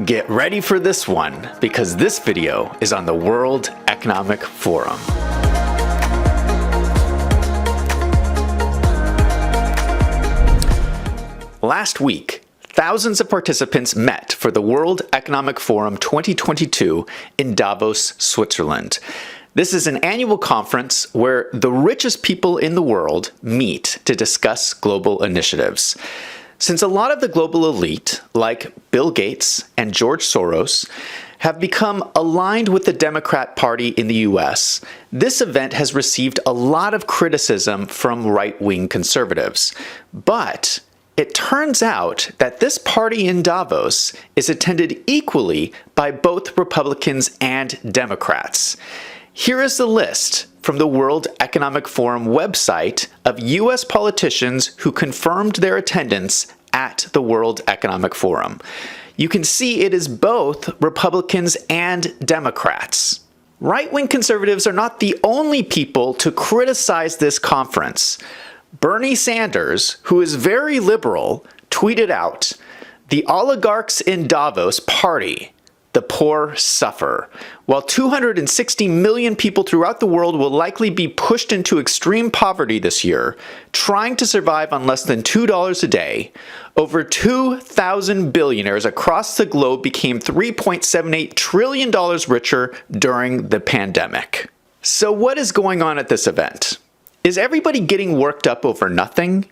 Get ready for this one, because this video is on the World Economic Forum. Last week, thousands of participants met for the World Economic Forum 2022 in Davos, Switzerland. This is an annual conference where the richest people in the world meet to discuss global initiatives. Since a lot of the global elite, like Bill Gates and George Soros, have become aligned with the Democrat Party in the US, this event has received a lot of criticism from right-wing conservatives. But it turns out that this party in Davos is attended equally by both Republicans and Democrats. Here is the list from the World Economic Forum website of US politicians who confirmed their attendance at the World Economic Forum. You can see it is both Republicans and Democrats. Right-wing conservatives are not the only people to criticize this conference. Bernie Sanders, who is very liberal, tweeted out, "The oligarchs in Davos party. The poor suffer. While 260 million people throughout the world will likely be pushed into extreme poverty this year, trying to survive on less than $2 a day, over 2,000 billionaires across the globe became $3.78 trillion richer during the pandemic." So what is going on at this event? Is everybody getting worked up over nothing?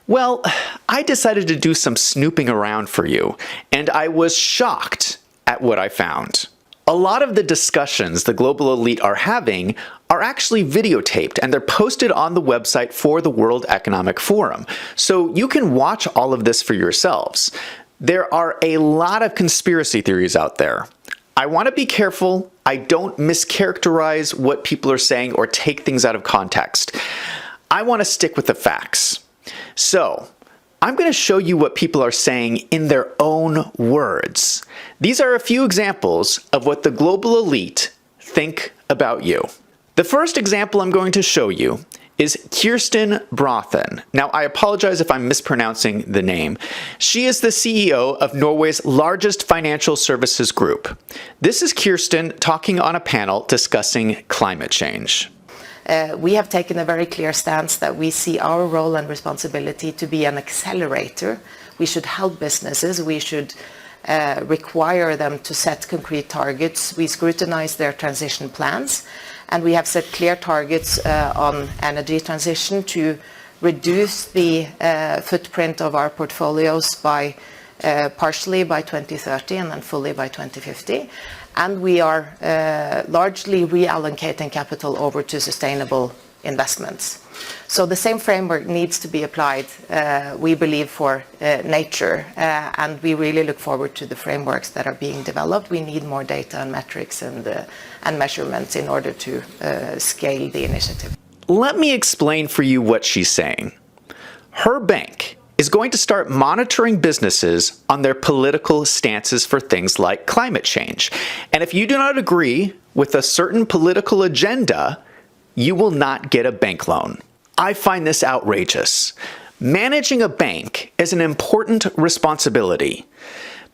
Well, I decided to do some snooping around for you, and I was shocked at what I found. A lot of the discussions the global elite are having are actually videotaped, and they're posted on the website for the World Economic Forum. So you can watch all of this for yourselves. There are a lot of conspiracy theories out there. I want to be careful I don't mischaracterize what people are saying or take things out of context. I want to stick with the facts. So, I'm going to show you what people are saying in their own words. These are a few examples of what the global elite think about you. The first example I'm going to show you is Kjerstin Braathen. Now, I apologize if I'm mispronouncing the name. She is the CEO of Norway's largest financial services group. This is Kjerstin talking on a panel discussing climate change. We have taken a very clear stance that we see our role and responsibility to be an accelerator. We should help businesses. We should require them to set concrete targets. We scrutinize their transition plans, and we have set clear targets on energy transition to reduce the footprint of our portfolios by partially by 2030 and then fully by 2050. And we are largely reallocating capital over to sustainable investments. So the same framework needs to be applied, we believe, for nature, and we really look forward to the frameworks that are being developed. We need more data and metrics and measurements in order to scale the initiative. Let me explain for you what she's saying. Her bank is going to start monitoring businesses on their political stances for things like climate change. And if you do not agree with a certain political agenda, you will not get a bank loan. I find this outrageous. Managing a bank is an important responsibility.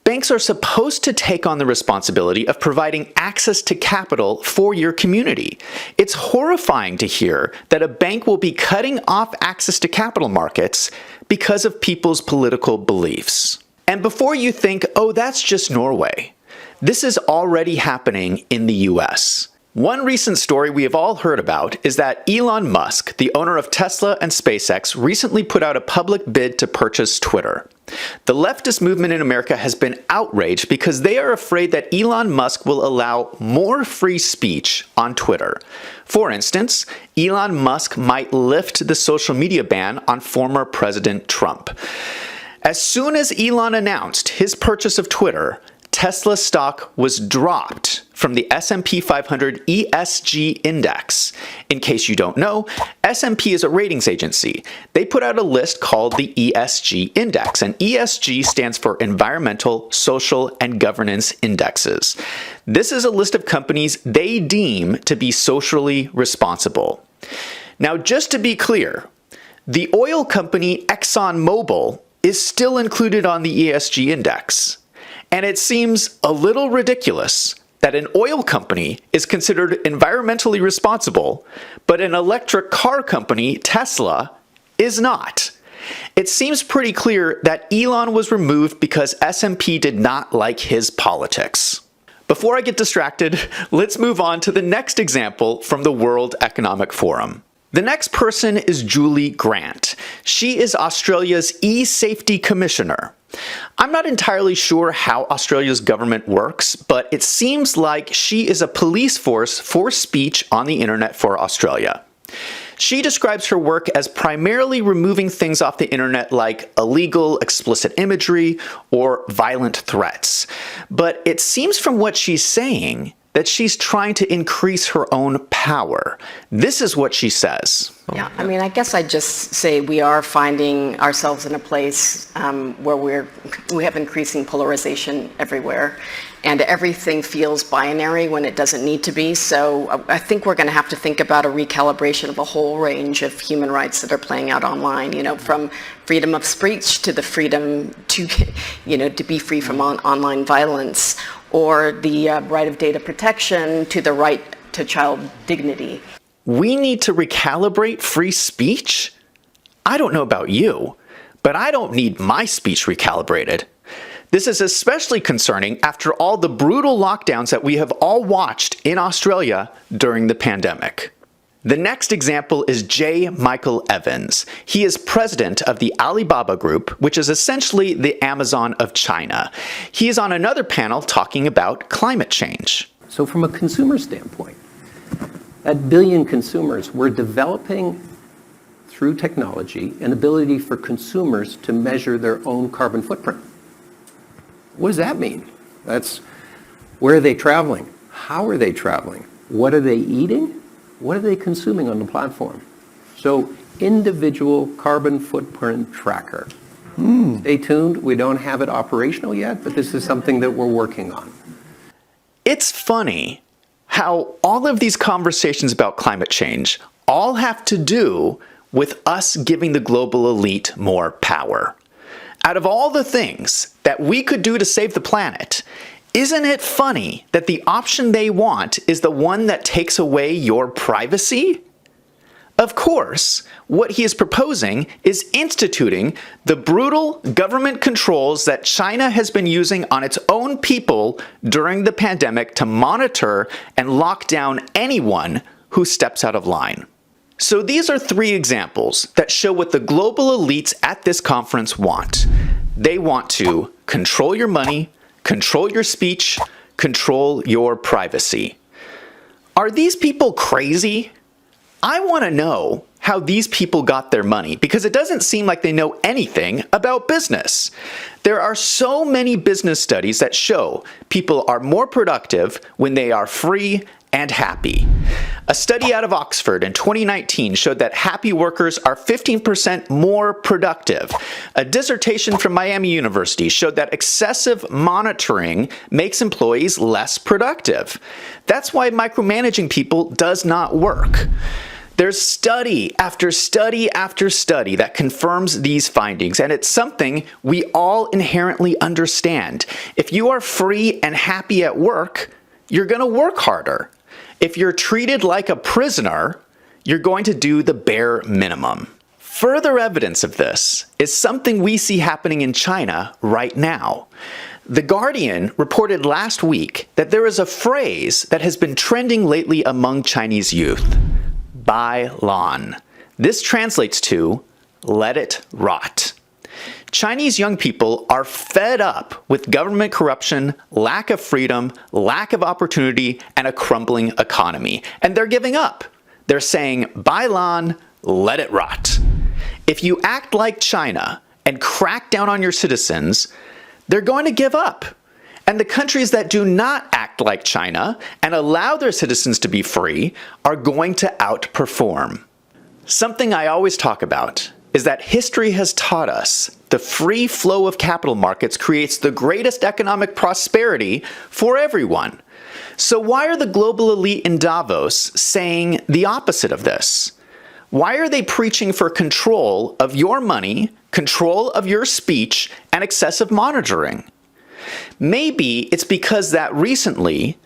Banks are supposed to take on the responsibility of providing access to capital for your community. It's horrifying to hear that a bank will be cutting off access to capital markets because of people's political beliefs. And before you think, oh, that's just Norway, this is already happening in the US. One recent story we have all heard about is that Elon Musk, the owner of Tesla and SpaceX, recently put out a public bid to purchase Twitter. The leftist movement in America has been outraged because they are afraid that Elon Musk will allow more free speech on Twitter. For instance, Elon Musk might lift the social media ban on former President Trump. As soon as Elon announced his purchase of Twitter, Tesla stock was dropped from the S&P 500 ESG index. In case you don't know, S&P is a ratings agency. They put out a list called the ESG index, and ESG stands for Environmental, Social, and Governance Indexes. This is a list of companies they deem to be socially responsible. Now, just to be clear, the oil company ExxonMobil is still included on the ESG index. And it seems a little ridiculous that an oil company is considered environmentally responsible, but an electric car company, Tesla, is not. It seems pretty clear that Elon was removed because S&P did not like his politics. Before I get distracted, let's move on to the next example from the World Economic Forum. The next person is Julie Grant. She is Australia's e-safety commissioner. I'm not entirely sure how Australia's government works, but it seems like she is a police force for speech on the internet for Australia. She describes her work as primarily removing things off the internet like illegal, explicit imagery or violent threats. But it seems from what she's saying that she's trying to increase her own power. This is what she says. Yeah, I mean, I guess I'd just say we are finding ourselves in a place where we have increasing polarization everywhere, and everything feels binary when it doesn't need to be. So I think we're going to have to think about a recalibration of a whole range of human rights that are playing out online, you know, from freedom of speech to the freedom to, you know, to be free from online violence, or the right of data protection to the right to child dignity. We need to recalibrate free speech? I don't know about you, but I don't need my speech recalibrated. This is especially concerning after all the brutal lockdowns that we have all watched in Australia during the pandemic. The next example is J. Michael Evans. He is president of the Alibaba Group, which is essentially the Amazon of China. He is on another panel talking about climate change. So from a consumer standpoint, at billion consumers, we're developing through technology an ability for consumers to measure their own carbon footprint. What does that mean? That's where are they traveling? How are they traveling? What are they eating? What are they consuming on the platform? So individual carbon footprint tracker. Stay tuned. We don't have it operational yet, but this is something that we're working on. It's funny how all of these conversations about climate change all have to do with us giving the global elite more power. Out of all the things that we could do to save the planet, isn't it funny that the option they want is the one that takes away your privacy? Of course, what he is proposing is instituting the brutal government controls that China has been using on its own people during the pandemic to monitor and lock down anyone who steps out of line. So these are three examples that show what the global elites at this conference want. They want to control your money, control your speech, control your privacy. Are these people crazy? I want to know how these people got their money, because it doesn't seem like they know anything about business. There are so many business studies that show people are more productive when they are free and happy. A study out of Oxford in 2019 showed that happy workers are 15% more productive. A dissertation from Miami University showed that excessive monitoring makes employees less productive. That's why micromanaging people does not work. There's study after study after study that confirms these findings, and it's something we all inherently understand. If you are free and happy at work, you're going to work harder. If you're treated like a prisoner, you're going to do the bare minimum. Further evidence of this is something we see happening in China right now. The Guardian reported last week that there is a phrase that has been trending lately among Chinese youth. Bai Lan. This translates to, let it rot. Chinese young people are fed up with government corruption, lack of freedom, lack of opportunity, and a crumbling economy. And they're giving up. They're saying, Bai Lan, let it rot. If you act like China and crack down on your citizens, they're going to give up. And the countries that do not act like China and allow their citizens to be free are going to outperform. Something I always talk about is that history has taught us the free flow of capital markets creates the greatest economic prosperity for everyone. So why are the global elite in Davos saying the opposite of this? Why are they preaching for control of your money, control of your speech, and excessive monitoring? Maybe it's because that recently,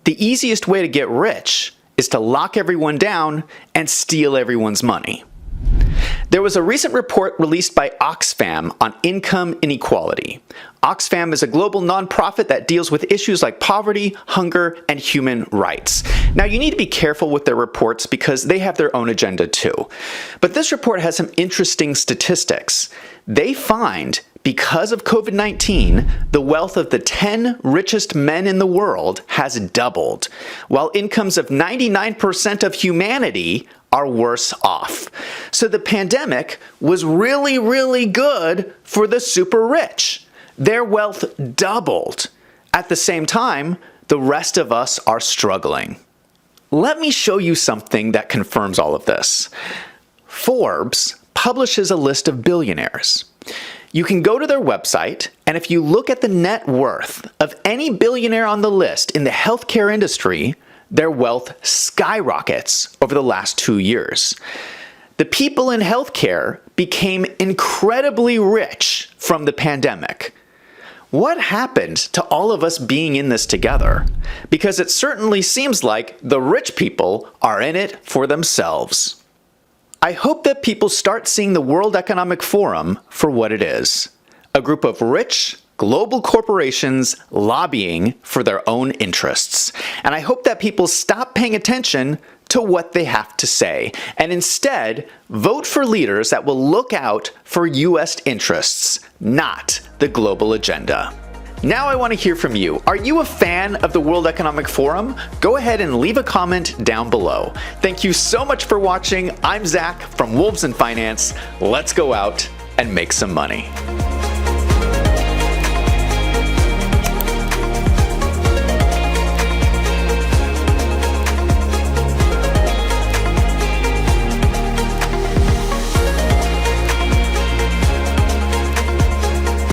the easiest way to get rich is to lock everyone down and steal everyone's money. There was a recent report released by Oxfam on income inequality. Oxfam is a global nonprofit that deals with issues like poverty, hunger, and human rights. Now, you need to be careful with their reports because they have their own agenda too. But this report has some interesting statistics. They find, because of COVID-19, the wealth of the 10 richest men in the world has doubled, while incomes of 99% of humanity are worse off. So the pandemic was really, really good for the super rich. Their wealth doubled. At the same time, the rest of us are struggling. Let me show you something that confirms all of this. Forbes publishes a list of billionaires. You can go to their website, and if you look at the net worth of any billionaire on the list in the healthcare industry, their wealth skyrockets over the last 2 years. The people in healthcare became incredibly rich from the pandemic. What happened to all of us being in this together? Because it certainly seems like the rich people are in it for themselves. I hope that people start seeing the World Economic Forum for what it is: a group of rich, global corporations lobbying for their own interests. And I hope that people stop paying attention to what they have to say, and instead vote for leaders that will look out for US interests, not the global agenda. Now I want to hear from you. Are you a fan of the World Economic Forum? Go ahead and leave a comment down below. Thank you so much for watching. I'm Zach from Wolves in Finance. Let's go out and make some money.